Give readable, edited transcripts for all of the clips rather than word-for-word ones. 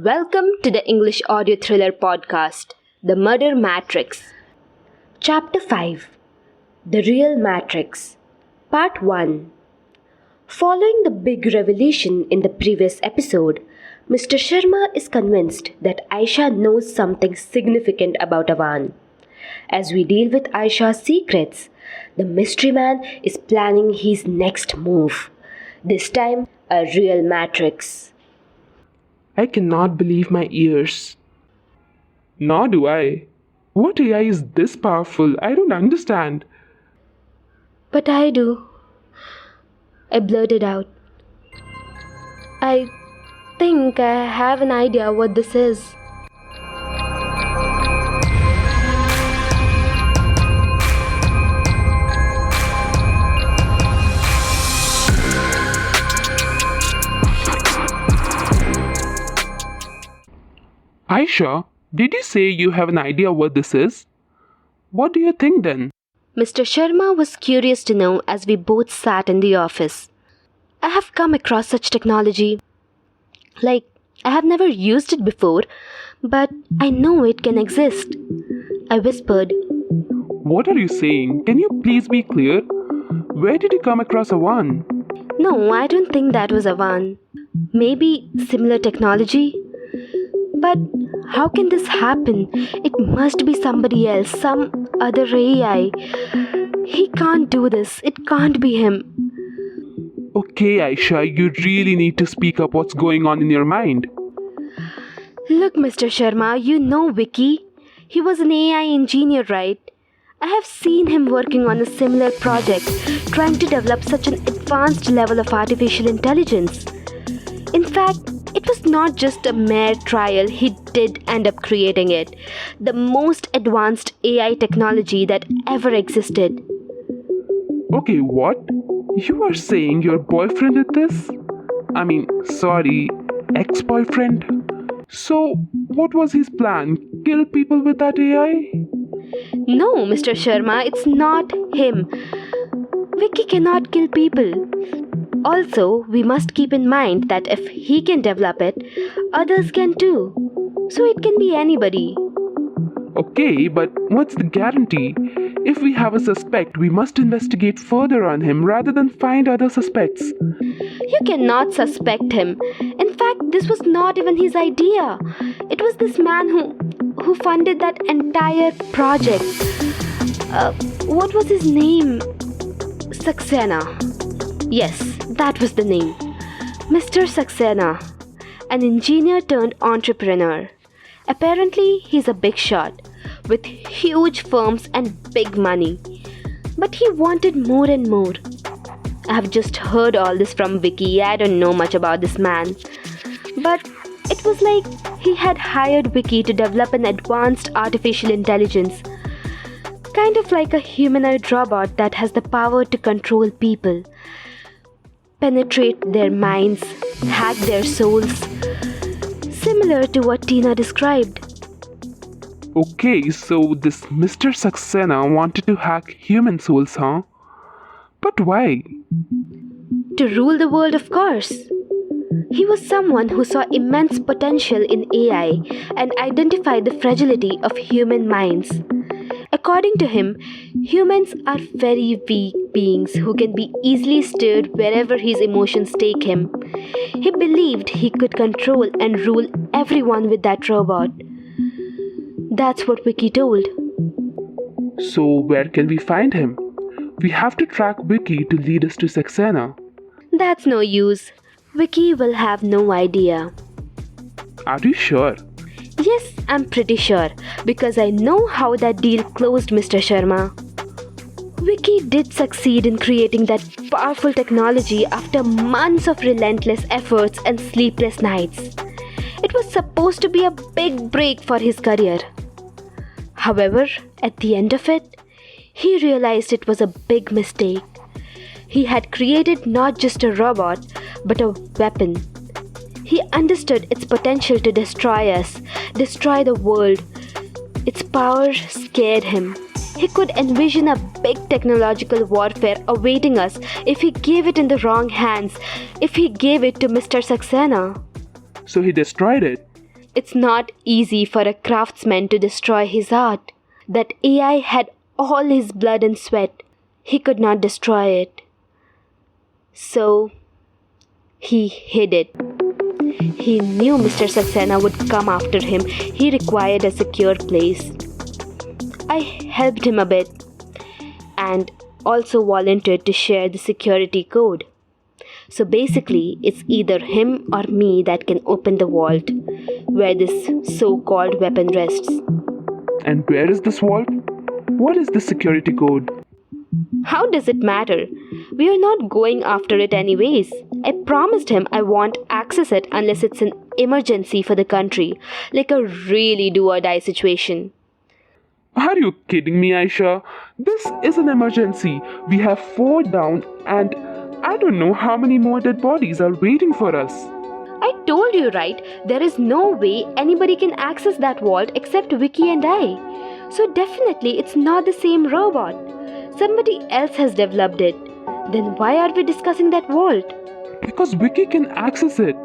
Welcome to the English audio thriller podcast, The Murder Matrix. Chapter 5 The Real Matrix, Part 1. Following the big revelation in the previous episode, Mr. Sharma is convinced that Aisha knows something significant about Awan. As we deal with Aisha's secrets, the mystery man is planning his next move. This time, a real matrix. I cannot believe my ears. Nor do I. What AI is this powerful? I don't understand. But I do. I blurted out. I think I have an idea what this is. Aisha, did you say you have an idea what this is? What do you think then? Mr. Sharma was curious to know as we both sat in the office. I have come across such technology. I have never used it before, but I know it can exist. I whispered. What are you saying? Can you please be clear? Where did you come across Awan? No, I don't think that was Awan. Maybe similar technology? But how can this happen? It must be somebody else, some other AI. He can't do this. It can't be him. Okay, Aisha, you really need to speak up what's going on in your mind. Look, Mr. Sharma, you know Vicky. He was an AI engineer, right? I have seen him working on a similar project, trying to develop such an advanced level of artificial intelligence. In fact, it was not just a mere trial, he did end up creating it. The most advanced AI technology that ever existed. Okay, what? You are saying your boyfriend did this? Ex-boyfriend? So, what was his plan? Kill people with that AI? No, Mr. Sharma, it's not him. Vicky cannot kill people. Also, we must keep in mind that if he can develop it, others can too. So it can be anybody. Okay, but what's the guarantee? If we have a suspect, we must investigate further on him rather than find other suspects. You cannot suspect him. In fact, this was not even his idea. It was this man who funded that entire project. What was his name? Saxena. Yes, that was the name. Mr. Saxena, an engineer turned entrepreneur. Apparently, he's a big shot, with huge firms and big money. But he wanted more and more. I have just heard all this from Vicky. I don't know much about this man. But it was like he had hired Vicky to develop an advanced artificial intelligence. Kind of like a humanoid robot that has the power to control people. Penetrate their minds, hack their souls. Similar to what Tina described. Okay, so this Mr. Saxena wanted to hack human souls, huh? But why? To rule the world, of course. He was someone who saw immense potential in AI and identified the fragility of human minds. According to him, humans are very weak beings who can be easily stirred wherever his emotions take him. He believed he could control and rule everyone with that robot. That's what Vicky told. So where can we find him? We have to track Vicky to lead us to Saxena. That's no use. Vicky will have no idea. Are you sure? Yes, I'm pretty sure, because I know how that deal closed, Mr. Sharma. Vicky did succeed in creating that powerful technology after months of relentless efforts and sleepless nights. It was supposed to be a big break for his career. However, at the end of it, he realized it was a big mistake. He had created not just a robot, but a weapon. He understood its potential to destroy us, destroy the world. Its power scared him. He could envision a big technological warfare awaiting us if he gave it in the wrong hands, if he gave it to Mr. Saxena. So he destroyed it. It's not easy for a craftsman to destroy his art. That AI had all his blood and sweat. He could not destroy it. So, he hid it. He knew Mr. Saxena would come after him. He required a secure place. I helped him a bit and also volunteered to share the security code. So basically, it's either him or me that can open the vault where this so-called weapon rests. And where is this vault? What is the security code? How does it matter? We are not going after it anyways. I promised him I won't access it unless it's an emergency for the country, like a really do or die situation. Are you kidding me, Aisha? This is an emergency. We have 4 down and I don't know how many more dead bodies are waiting for us. I told you, right? There is no way anybody can access that vault except Vicky and I. So definitely it's not the same robot. Somebody else has developed it. Then why are we discussing that vault? Because Vicky can access it.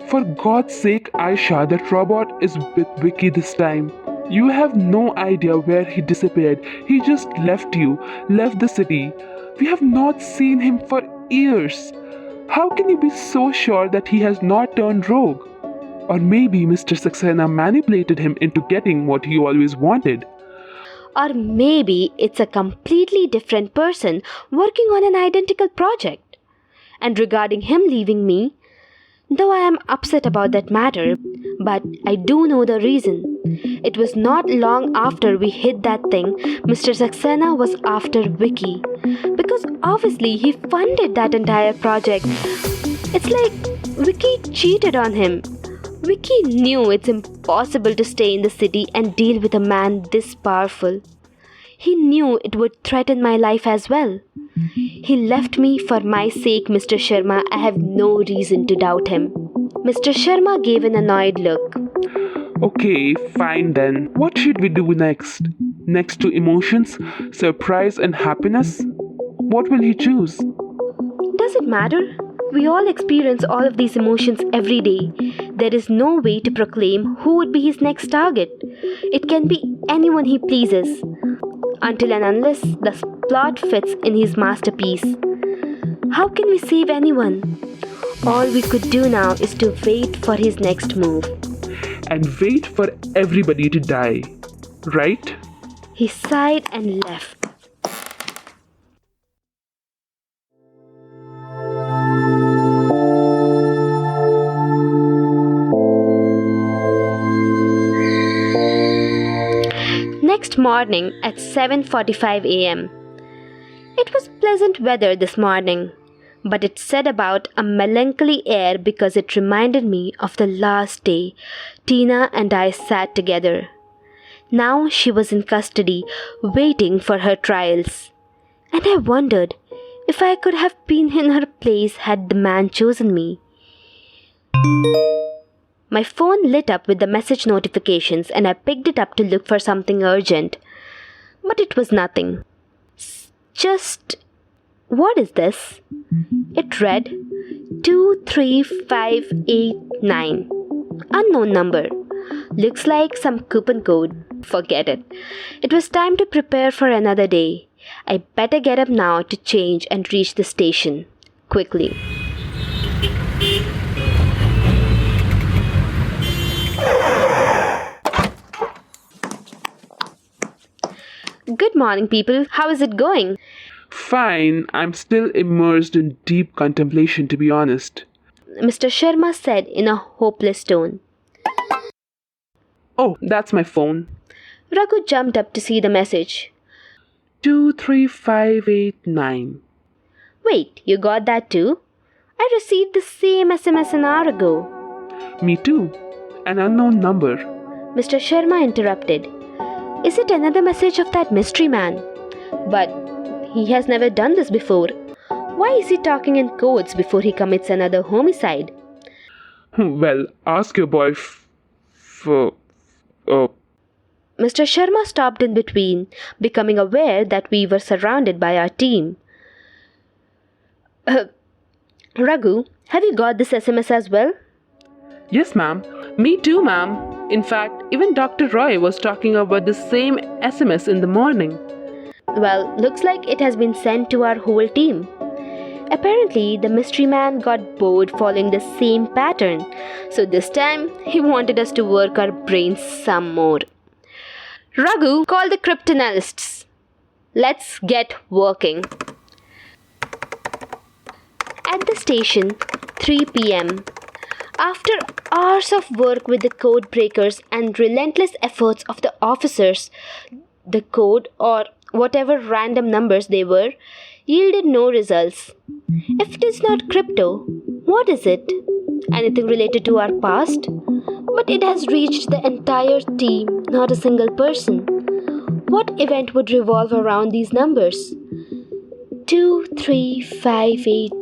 For God's sake, Aisha, that robot is with Vicky this time. You have no idea where he disappeared. He just left you, left the city. We have not seen him for years. How can you be so sure that he has not turned rogue? Or maybe Mr. Saxena manipulated him into getting what he always wanted. Or maybe it's a completely different person working on an identical project. And regarding him leaving me, though I am upset about that matter, but I do know the reason. It was not long after we hid that thing, Mr. Saxena was after Vicky. Because obviously he funded that entire project. It's like Vicky cheated on him. Vicky knew it's impossible to stay in the city and deal with a man this powerful. He knew it would threaten my life as well. He left me for my sake, Mr. Sharma. I have no reason to doubt him. Mr. Sharma gave an annoyed look. Okay, fine then. What should we do next? Next to emotions, surprise and happiness? What will he choose? Does it matter? We all experience all of these emotions every day. There is no way to proclaim who would be his next target. It can be anyone he pleases. Until and unless the plot fits in his masterpiece. How can we save anyone? All we could do now is to wait for his next move. And wait for everybody to die, right? He sighed and left. Next morning at 7:45 a.m. It was pleasant weather this morning, but it set about a melancholy air because it reminded me of the last day Tina and I sat together. Now she was in custody, waiting for her trials. And I wondered if I could have been in her place had the man chosen me. My phone lit up with the message notifications and I picked it up to look for something urgent. But it was nothing. Just, what is this? It read 23589. Unknown number. Looks like some coupon code. Forget it. It was time to prepare for another day. I better get up now to change and reach the station. Quickly. Good morning, people. How is it going? Fine, I'm still immersed in deep contemplation, to be honest. Mr. Sharma said in a hopeless tone. Oh, that's my phone. Raghu jumped up to see the message. 23589. Wait, you got that too? I received the same SMS an hour ago. Me too. An unknown number. Mr. Sharma interrupted. Is it another message of that mystery man? But he has never done this before. Why is he talking in codes before he commits another homicide? Well, ask your boy Mr. Sharma stopped in between, becoming aware that we were surrounded by our team. Raghu, have you got this SMS as well? Yes, ma'am. Me too, ma'am. In fact, even Dr. Roy was talking about the same SMS in the morning. Well, looks like it has been sent to our whole team. Apparently, the mystery man got bored following the same pattern, so this time he wanted us to work our brains some more. Raghu, call the cryptanalysts. Let's get working. At the station, 3 pm. After hours of work with the code breakers and relentless efforts of the officers, the code, or whatever random numbers they were, yielded no results. If it is not crypto, what is it? Anything related to our past? But it has reached the entire team, not a single person. What event would revolve around these numbers? 2, 3, 5, 8,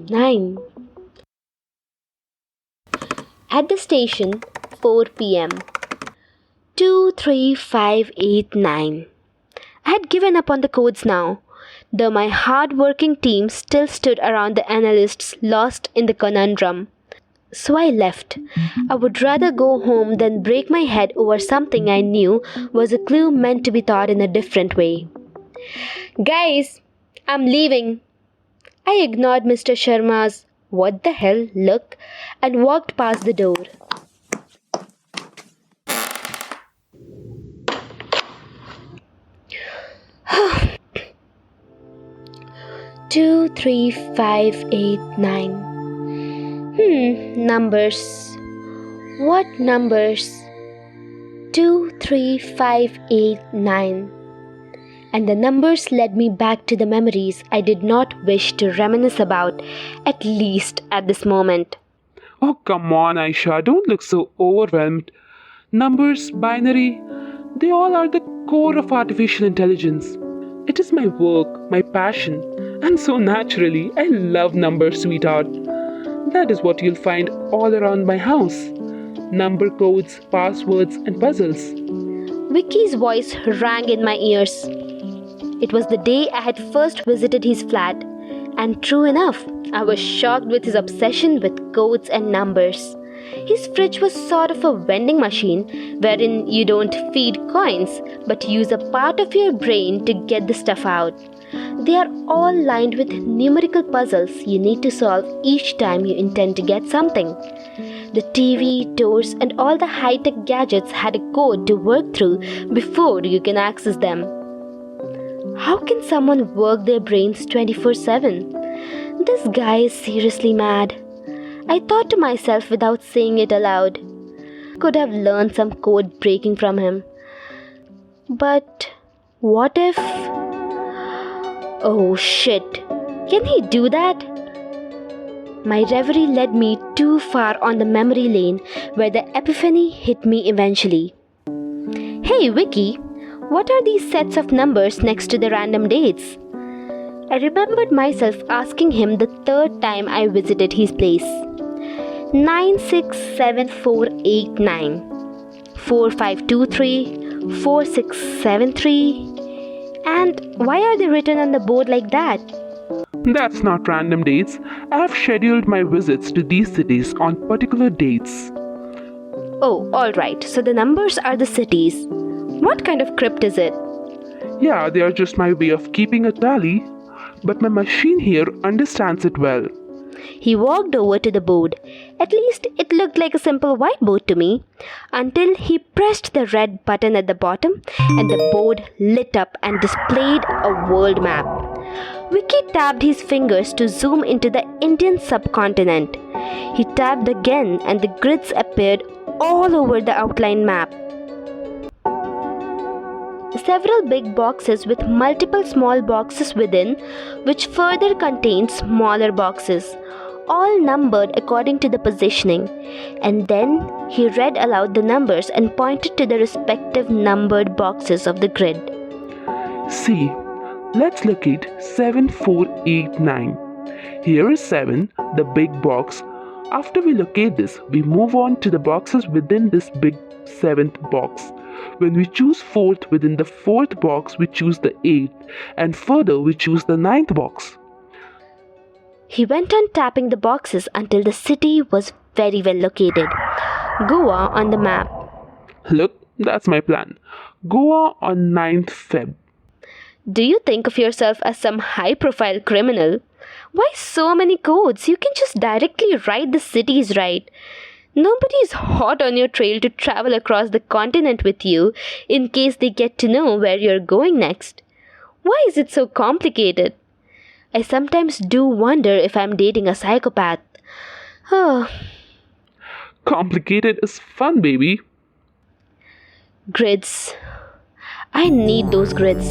9. At the station, 4 pm. 2, 3, 5, 8, 9. I had given up on the codes now, though my hard-working team still stood around the analysts lost in the conundrum. So I left. I would rather go home than break my head over something I knew was a clue meant to be thought in a different way. Guys, I'm leaving. I ignored Mr. Sharma's "what the hell" look and walked past the door. Two, 3, 5, 8, 9. Numbers. What numbers? 2, 3, 5, 8, 9. And the numbers led me back to the memories I did not wish to reminisce about, at least at this moment. Oh, come on, Aisha, don't look so overwhelmed. Numbers, binary, they all are the core of artificial intelligence. It is my work, my passion, and so naturally, I love numbers, sweetheart. That is what you'll find all around my house. Number codes, passwords, and puzzles. Vicky's voice rang in my ears. It was the day I had first visited his flat, and true enough, I was shocked with his obsession with codes and numbers. His fridge was sort of a vending machine wherein you don't feed coins but use a part of your brain to get the stuff out. They are all lined with numerical puzzles you need to solve each time you intend to get something. The TV, doors, and all the high-tech gadgets had a code to work through before you can access them. How can someone work their brains 24/7? This guy is seriously mad. I thought to myself without saying it aloud. I could have learned some code breaking from him. But what if... Oh shit, can he do that? My reverie led me too far on the memory lane where the epiphany hit me eventually. Hey Vicky, what are these sets of numbers next to the random dates? I remembered myself asking him the third time I visited his place. 967489, 4523, 4673. And why are they written on the board like that? That's not random dates. I have scheduled my visits to these cities on particular dates. Oh, alright, so the numbers are the cities. What kind of crypt is it? Yeah, they are just my way of keeping a tally, but my machine here understands it well. He walked over to the board. At least it looked like a simple whiteboard to me, until he pressed the red button at the bottom and the board lit up and displayed a world map. Vicky tapped his fingers to zoom into the Indian subcontinent. He tapped again and the grids appeared all over the outline map. Several big boxes with multiple small boxes within, which further contained smaller boxes, all numbered according to the positioning. And then he read aloud the numbers and pointed to the respective numbered boxes of the grid. See, let's locate 7489. Here is 7, the big box. After we locate this, we move on to the boxes within this big 7th box. When we choose 4th within the 4th box, we choose the 8th, and further we choose the 9th box. He went on tapping the boxes until the city was very well located. Goa on the map. Look, that's my plan. Goa on 9th Feb. Do you think of yourself as some high profile criminal? Why so many codes? You can just directly write the cities right. Nobody is hot on your trail to travel across the continent with you in case they get to know where you're going next. Why is it so complicated? I sometimes do wonder if I'm dating a psychopath. Oh, Complicated is fun, baby. grids. I need those grids.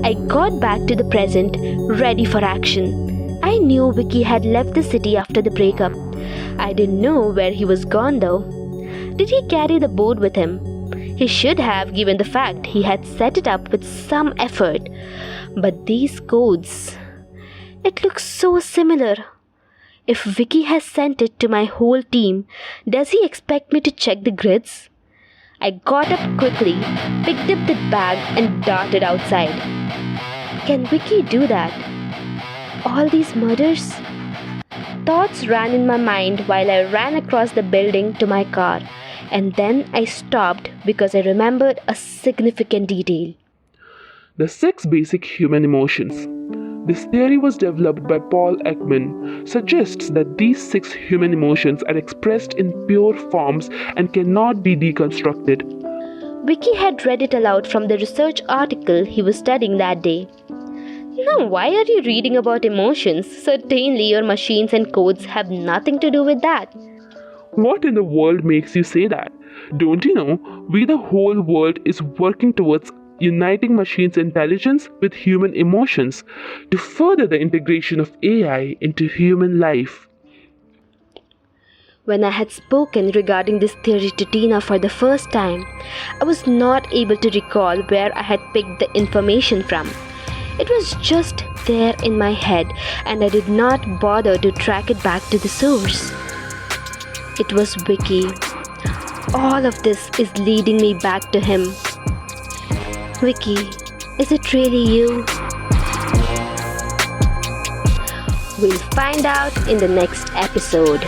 I got back to the present, ready for action. I knew Vicky had left the city after the breakup. I didn't know where he was gone though. Did he carry the board with him? He should have, given the fact he had set it up with some effort. But these codes, it looks so similar. If Vicky has sent it to my whole team, does he expect me to check the grids? I got up quickly, picked up the bag, and darted outside. Can Vicky do that? All these murders? Thoughts ran in my mind while I ran across the building to my car, and then I stopped because I remembered a significant detail. The 6 basic human emotions. This theory was developed by Paul Ekman, suggests that these 6 human emotions are expressed in pure forms and cannot be deconstructed. Vicky had read it aloud from the research article he was studying that day. Now, why are you reading about emotions? Certainly, your machines and codes have nothing to do with that. What in the world makes you say that? Don't you know, the whole world is working towards uniting machines' intelligence with human emotions to further the integration of AI into human life. When I had spoken regarding this theory to Tina for the first time, I was not able to recall where I had picked the information from. It was just there in my head, and I did not bother to track it back to the source. It was Vicky. All of this is leading me back to him. Vicky, is it really you? We'll find out in the next episode.